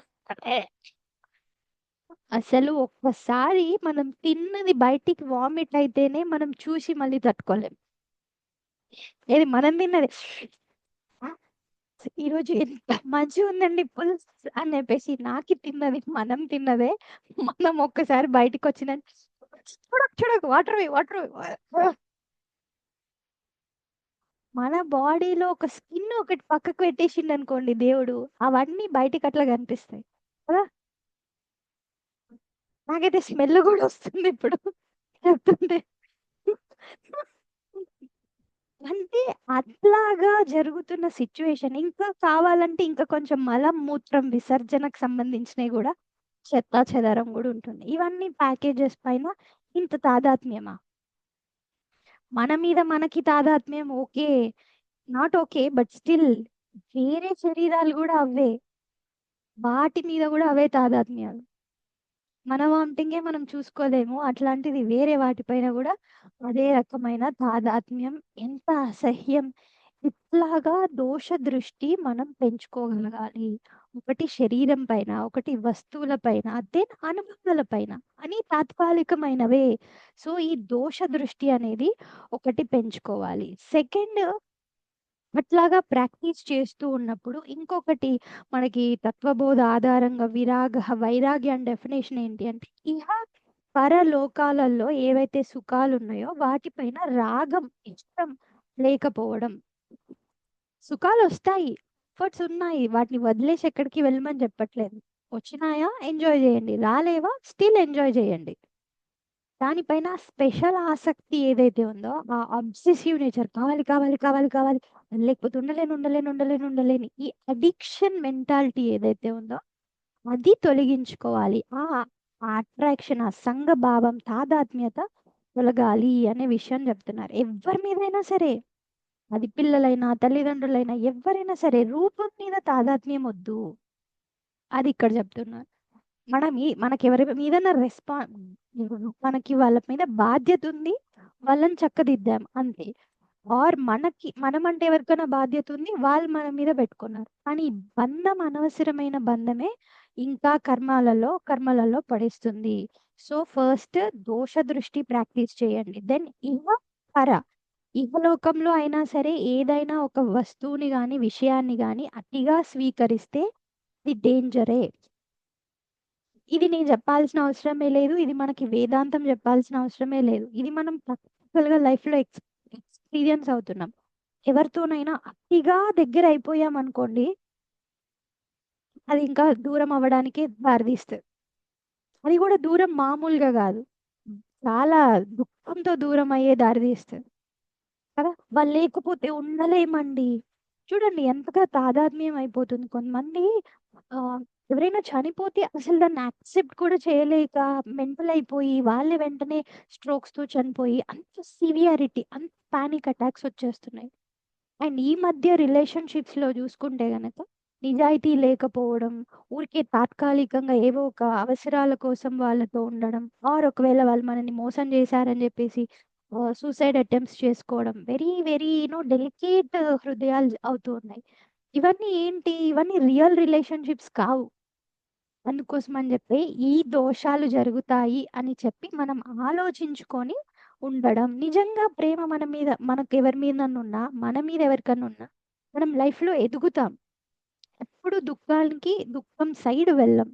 అసలు ఒక్కసారి మనం తిన్నది బయటికి వామిట్ అయితేనే మనం చూసి మళ్ళీ తట్టుకోలేం. ఏది మనం తిన్నది ఆ! ఈరోజు ఎంత మంచిగుందండి పులుసు అని చెప్పేసి మనం తిన్నదే మనం ఒక్కసారి బయటికొచ్చిందంటే చూడకు వాటర్ మన బాడీలో ఒక స్కిన్ ఒకటి పక్కకు పెట్టేసిండనుకోండి దేవుడు, అవన్నీ బయటికట్లా కనిపిస్తాయి. కదా! నాకైతే స్మెల్ గూడా వస్తుందిప్పుడు చెప్తుంటే. అంటే అట్లాగా జరుగుతున్న సిట్యుయేషన్. ఇంకా కావాలంటే ఇంకా కొంచెం మలం, మూత్రం విసర్జనకు సంబంధించినయి గూడా చెత్తా చెదారం గూడా ఉంటుంది. ఇవన్నీ ప్యాకేజెస్ పైన ఇంత తాదాత్మ్యమా? మన మీద మనకి తాదాత్మ్యం okay. Not okay. But still వేరే శరీరాలు గూడా అవే. వాటి మీద గూడా అవే తాదాత్మ్యాలు. మన వామిటింగే మనం చూసుకోలేము. అట్లాంటిది వేరే వాటిపైన గూడా అదే రకమైన తాదాత్మ్యం. ఎంత అసహ్యం. ఇట్లాగా దోష దృష్టి మనం పెంచుకోగలగాలి. ఒకటి శరీరం పైన, ఒకటి వస్తువుల పైన, అనుభవాల పైన అని తాత్కాలికమైనవే. సో, ఈ దోష దృష్టి అనేది ఒకటి పెంచుకోవాలి. సెకండ్ అట్లాగా ప్రాక్టీస్ చేస్తూ ఉన్నప్పుడు ఇంకొకటి మనకి తత్వబోధ ఆధారంగా వైరాగ్యం డెఫినేషన్ ఏంటి అంటే పరలోకాలలో ఏవైతే సుఖాలున్నాయో వాటిపైన రాగం, ఇష్టం లేకపోవడం. సుఖాలొస్తాయి. కంఫర్ట్స్ ఉన్నాయి. వాటిని వదిలేసి ఎక్కడికి వెళ్ళమని చెప్పట్లేదు. వచ్చినాయా ఎంజాయ్ జేయండి. రాలేవా స్టిల్ ఎంజాయ్ జేయండి. దానిపైన స్పెషల్ ఆసక్తి ఏదైతే ఉందో, ఆ అబ్సెసివ్ నేచర్ కావాలి. లేకపోతే ఉండలేను. ఈ అడిక్షన్ మెంటాలిటీ ఏదైతే ఉందో, అది తొలగించుకోవాలి. అట్రాక్షన్, ఆ సంఘ భావం, తాదాత్మ్యత తొలగాలి అనే విషయం చెప్తున్నారు. ఎవరి మీదైనా సరే, అది పిల్లలైనా, తల్లిదండ్రులైనా, ఎవ్వరైనా సరే రూపం మీద తాదాత్మ్యం వద్దు. అది ఇక్కడ చెప్తున్నారు. మనకెవరి మీదన్నా మనకి వాళ్ళ మీద బాధ్యత ఉంది. వాళ్ళని చక్కదిద్దాం అంతే. మనమంటే ఎవరికైనా బాధ్యత ఉంది. వాళ్ళు మన మీద పెట్టుకున్నారు. కానీ ఈ బంధం అనవసరమైన బంధమే ఇంకా కర్మలలో పడేస్తుంది. సో, ఫస్ట్ దోష దృష్టి ప్రాక్టీస్ చేయండి. దెన్ పర. ఇహలోకంలో అయినా సరే ఏదైనా ఒక వస్తువుని గాని, విషయాన్ని గాని అతిగా స్వీకరిస్తే ఇది డేంజరే. ఇది నేను చెప్పాల్సిన అవసరమే లేదు. ఇది మనకి వేదాంతం చెప్పాల్సిన అవసరమే లేదు. ఇది మనం ప్రాక్టికల్‌గా లైఫ్‌లో ఎక్స్‌పీరియన్స్ అవుతున్నాం. ఎవరితోనైనా అతిగా దగ్గరైపోయామనుకోండి, అది ఇంకా దూరం అవ్వడానికే దారితీస్తది. అది కూడా దూరం మామూలుగా గాదు. చాలా దుఃఖంతో దూరం అయ్యే దారితీస్తది. కదా! వాళ్ళు లేకపోతే ఉండలేమండి. చూడండి ఎంతగా తాదాత్మ్యం అయిపోతుంది. కొంతమంది ఆహ్, ఎవరైనా చనిపోతే అసలు దాన్ని యాక్సెప్ట్ కూడా చేయలేక మెంటల్ అయిపోయి, వాళ్ళే వెంటనే స్ట్రోక్స్‌తో చనిపోయి అంత సివియారిటీ, అంత పానిక్ అటాక్స్ వచ్చేస్తున్నాయి. అండ్ ఈ మధ్య రిలేషన్‌షిప్స్‌లో చూసుకుంటే గనక నిజాయితీ లేకపోవడం, ఊరికే తాత్కాలికంగా ఏవో ఒక అవసరాల కోసం వాళ్ళతో ఉండడం, ఒకవేళ వాళ్ళు మనల్ని మోసం చేశారని చెప్పేసి సూసైడ్ అటెంప్ట్స్ చేసుకోవడం. వెరీ వెరీ డెలికేట్ హృదయాలు అవుతూ ఉన్నాయి. ఇవన్నీ ఏంటి? ఇవన్నీ రియల్ రిలేషన్‌షిప్స్ కావు. అందుకోసమని చెప్పి ఈ దోషాలు జరుగుతాయి అని చెప్పి మనం ఆలోచించుకొని ఉండడం. నిజంగా ప్రేమ మన మీద మనకెవరి మీదనున్నా, మన మీద ఎవరికన్నా ఉన్నా, మనం లైఫ్‌లో ఎదుగుతాం. ఎప్పుడు దుఃఖం సైడ్ వెళ్ళం.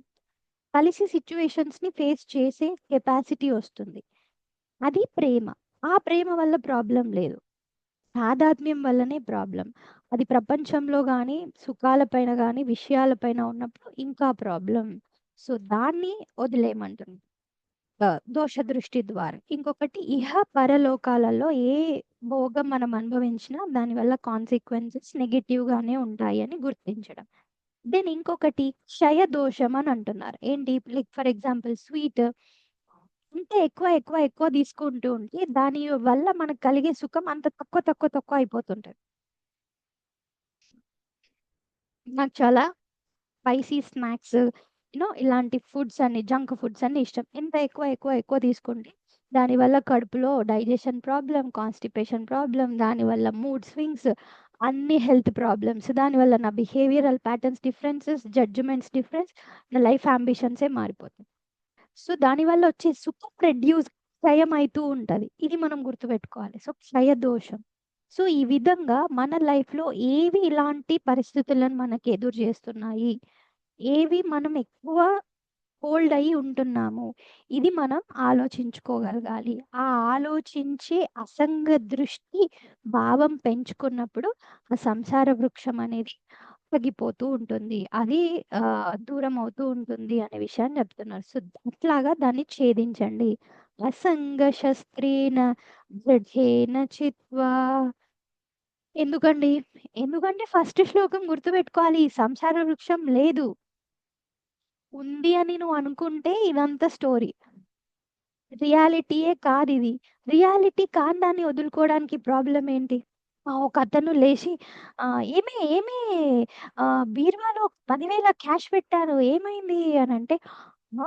కలిసి సిట్యుయేషన్స్‌ని ఫేస్ చేసే కెపాసిటీ వస్తుంది. అది ప్రేమ. ఆ ప్రేమ వల్ల ప్రాబ్లమ్ లేదు. తాదాత్మ్యం వల్లనే ప్రాబ్లమ్. అది ప్రపంచంలో గాని, సుఖాల పైన గాని, విషయాల పైన ఉన్నప్పుడు ఇంకా ప్రాబ్లమ్. సో, దాన్ని వదిలేయమంటున్నా. దోష దృష్టి ద్వారా. ఇంకొకటి పరలోకాలలో ఏ భోగం మనం అనుభవించినా దానివల్ల కాన్సిక్వెన్సెస్ నెగెటివ్‌గానే ఉంటాయని గుర్తించడం. దెన్ ఇంకొకటి క్షయ దోషం అని అంటున్నారు. ఏంటి? లైక్ ఫర్ ఎగ్జాంపుల్ స్వీట్ అంటే ఎక్కువ తీసుకుంటూ ఉంటే దాని వల్ల మనకు కలిగే సుఖం అంత తక్కువ అయిపోతుంటది. నాకు చాలా స్పైసీ స్నాక్స్ ఇలాంటి ఫుడ్స్ అన్ని జంక్ ఫుడ్స్ అన్ని ఇష్టం. ఎంత ఎక్కువ తీసుకుంటే దానివల్ల కడుపులో డైజెషన్ ప్రాబ్లమ్, కాన్‌స్టిపేషన్ ప్రాబ్లమ్, దానివల్ల మూడ్ స్వింగ్స్, అన్ని హెల్త్ ప్రాబ్లమ్స్. దానివల్ల నా behavioural patterns differences, judgements difference, నా లైఫ్ యాంబిషన్సే మారిపోతాయి. సో, దానివల్ల వచ్చే సుఖం క్షయమైతూ ఉంటది. ఇది మనం గుర్తుపెట్టుకోవాలి. సో, క్షయ దోషం. సో, ఈ విధంగా మన లైఫ్‌లో ఏవి ఇలాంటి పరిస్థితులను మనకి ఎదురు చేస్తున్నాయి? ఏవి మనం ఎక్కువ హోల్డ్ అయ్యి ఉంటున్నాము? ఇది మనం ఆలోచించుకోగలగాలి. ఆ ఆలోచించే అసంగ దృష్టి భావం పెంచుకున్నప్పుడు ఆ సంసార వృక్షం అనేది తగ్గిపోతూ ఉంటుంది. అది దూరం అవుతూ ఉంటుంది అనే విషయాన్ని చెప్తున్నారు. సో, అట్లాగా దాన్ని ఛేదించండి. అసంగ శస్త్రేణ దృఢేన చిత్వా. ఎందుకండి? ఎందుకంటే ఫస్ట్ శ్లోకం గుర్తుపెట్టుకోవాలి. ఈ సంసార వృక్షం లేదు. ఉంది అని నువ్వు అనుకుంటే ఇదంతా స్టోరీ. రియాలిటీయే కాదిది. రియాలిటీ కాని దాన్ని వదులుకోవడానికి ప్రాబ్లమ్ ఏంటి? ఒకతను లేచి "ఏమే ఏమే బీరువాలో 10,000 క్యాష్ పెట్టాను ఏమైంది?" అనంటే, "ఆ!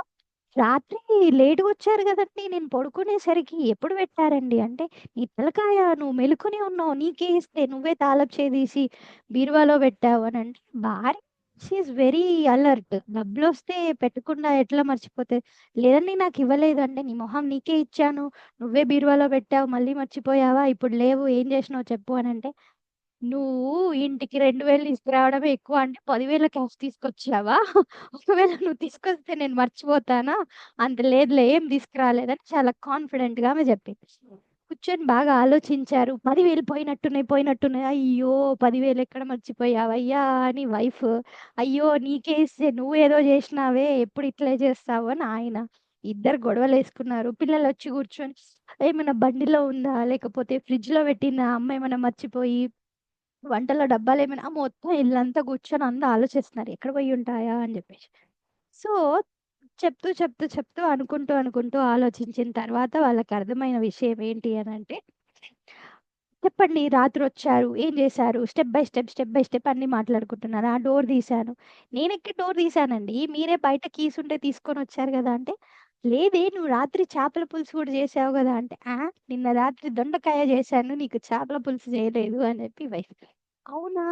రాత్రి లేట్‌గొచ్చారు గదండీ! నేను పడుకునేసరికి ఎప్పుడు పెట్టారండి?" అంటే, "నీ తలకాయ నువ్వు మెలుకునే ఉన్నావు. నీకే ఇస్తే నువ్వే తాళపు చెవి తీసి బీరువాలో పెట్టావు" అనంటే భార్య షీ ఈస్ వెరీ అలర్ట్. డబ్బులొస్తే పెట్టకుండా ఎట్లా మర్చిపోతది? "లేదండి నాకివ్వలేదు" అంటే, "నీ మొహం నీకే ఇచ్చాను. నువ్వే బీరువాలో పెట్టావు. మళ్ళీ మర్చిపోయావా? ఇప్పుడు లేవు. ఏం చేసినావు చెప్పు" అనంటే, "నువ్వు ఇంటికి 2,000 తీసుకురావడమే ఎక్కువ అంటే 10,000 క్యాష్ తీసుకొచ్చావా? ఒకవేళ నువ్వు తీసుకొస్తే నేను మర్చిపోతానా? అంత లేదులే ఏం తీసుకురాలేదని" చాలా కాన్ఫిడెంట్‌గా ఆమె చెప్పింది. కూర్చొని బాగా ఆలోచించారు. 10,000 పోయినట్టున్నాయి. అయ్యో! 10,000 ఎక్కడ మర్చిపోయావయ్యా అని వైఫ్. అయ్యో! నీకే ఇస్తే నువ్వేదో చేసినావే ఎప్పుడు ఇట్లే చేస్తావు అని ఆయన. ఇద్దరు గొడవలేసుకున్నారు. పిల్లలొచ్చి కూర్చొని ఏమైనా బండిలో ఉందా? లేకపోతే ఫ్రిడ్జ్‌లో పెట్టిందా? అమ్మ ఏమైనా మర్చిపోయి వంటలో డబ్బాలేమైనా మొత్తం ఇల్లంతా కూర్చొని ఆలోచిస్తున్నారు. ఎక్కడ పోయుంటాయా అని జెప్పేసి. సో, చెప్తూ అనుకుంటూ ఆలోచించిన తర్వాత వాళ్ళకర్థమైన విషయం ఏంటి అనంటే, చెప్పండి రాత్రొచ్చారు, ఏం జేశారు? స్టెప్ బై స్టెప్ అన్నీ మాట్లాడుకుంటున్నారు. డోర్ తీశాను. నేనెక్కడ డోర్ తీశానండి. మీరే బయట కీసుంటే తీసుకొనొచ్చారు గదా! అంటే, లేదే నువ్వు రాత్రి చేపల పులుసు గూడా జేశావు గదా! అంటే, నిన్న రాత్రి దొండకాయ జేశాను. నీకు చేపల పులుసు జేయలేదు అని చెప్పి వైఫ్. అవునా!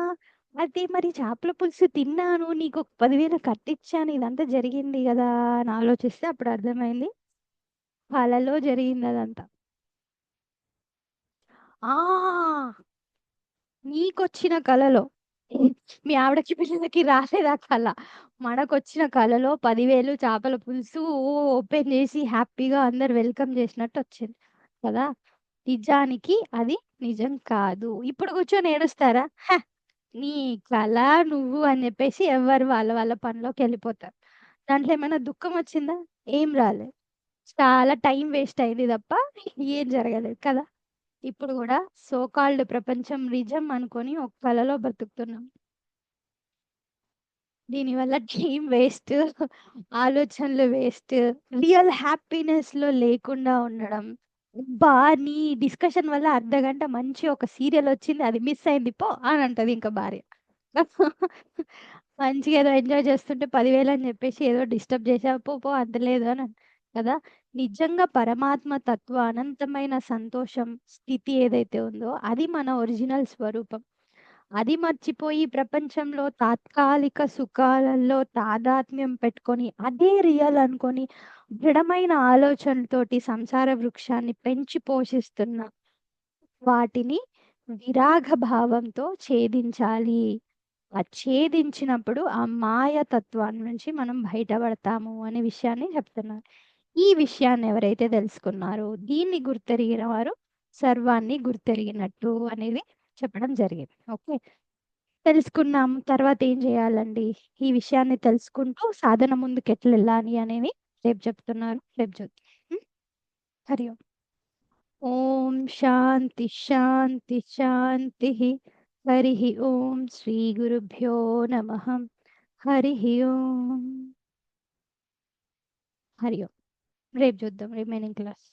అయితే మరి చేపల పులుసు తిన్నాను. నీకొక 10,000 కట్టిచ్చాను. ఇదంతా జరిగింది గదా! అని ఆలోచిస్తే అప్పుడు అర్థమైంది. కలలో జరిగిందదంతా. ఆ! నీకొచ్చిన కలలో. మీ ఆవిడకి పిల్లలకి రాలేదా కల? మనకొచ్చిన కలలో 10,000 చేపల పులుసు ఓపెన్ జేసి హ్యాపీగా అందరూ వెల్కమ్ జేసినట్టొచ్చింది. కదా! నిజానికి అది నిజం కాదు. ఇప్పుడు కూర్చొని ఏడుస్తారా? నీ కల నువ్వు అని జెప్పేసి ఎవరు వాళ్ళ వాళ్ళ పనిలోకెళ్ళిపోతారు. దాంట్లో ఏమైనా దుఃఖమొచ్చిందా? ఏం రాలేదు. చాలా టైం వేస్ట్ అయింది తప్ప ఏం జరగలేదు కదా! ఇప్పుడు గూడా సో కాల్డ్ ప్రపంచం నిజం అనుకోని ఒక కలలో బతుకుతున్నాం. దీనివల్ల టైం వేస్ట్, ఆలోచనలు వేస్ట్, రియల్ హ్యాపీనెస్‌లో లేకుండా ఉండడం. అబ్బా! నీ డిస్కషన్ వల్ల అర్ధగంట మంచి ఒక సీరియలొచ్చింది. అది మిస్ అయింది పో అని అంటది ఇంక భార్య. మంచిగా ఏదో ఎంజాయ్ చేస్తుంటే 10,000 అని చెప్పేసి ఏదో డిస్టర్బ్ చేసావు. పో పో అంత లేదు అని కదా! నిజంగా పరమాత్మ తత్వ అనంతమైన సంతోషం స్థితి ఏదైతే ఉందో అది మన ఒరిజినల్ స్వరూపం. అది మర్చిపోయి ప్రపంచంలో తాత్కాలిక సుఖాలలో తాదాత్మ్యం పెట్టుకొని అదే రియల్ అనుకోని దృఢమైన ఆలోచనలతోటి సంసార వృక్షాన్ని పెంచి పోషిస్తున్న వాటిని విరాగ భావంతో ఛేదించాలి. ఆ ఛేదించినప్పుడు ఆ మాయ తత్వాన్ని నుంచి మనం బయటపడతాము అనే విషయాన్ని చెప్తున్నారు. ఈ విషయాన్ని ఎవరైతే తెలుసుకున్నారో దీన్ని గుర్తెరిగిన వారు సర్వాన్ని గుర్తెరిగినట్టు అనేది చెప్పడం జరిగింది. ఓకే. తెలుసుకున్నాం. తర్వాత ఏం జేయాలండి? ఈ విషయాన్ని తెలుసుకుంటూ సాధన ముందుకెట్లెళ్ళాలి అనేవి రేపు చెప్తున్నారు. రేపు చూద్దాం. హ్మ్. హరి ఓం. ఓం శాంతి శాంతి శాంతిః. హరిః ఓం శ్రీ గురుభ్యో నమః. హరిః ఓం. హరి ఓం. రేపు చూద్దాం రిమైనింగ్ క్లాస్.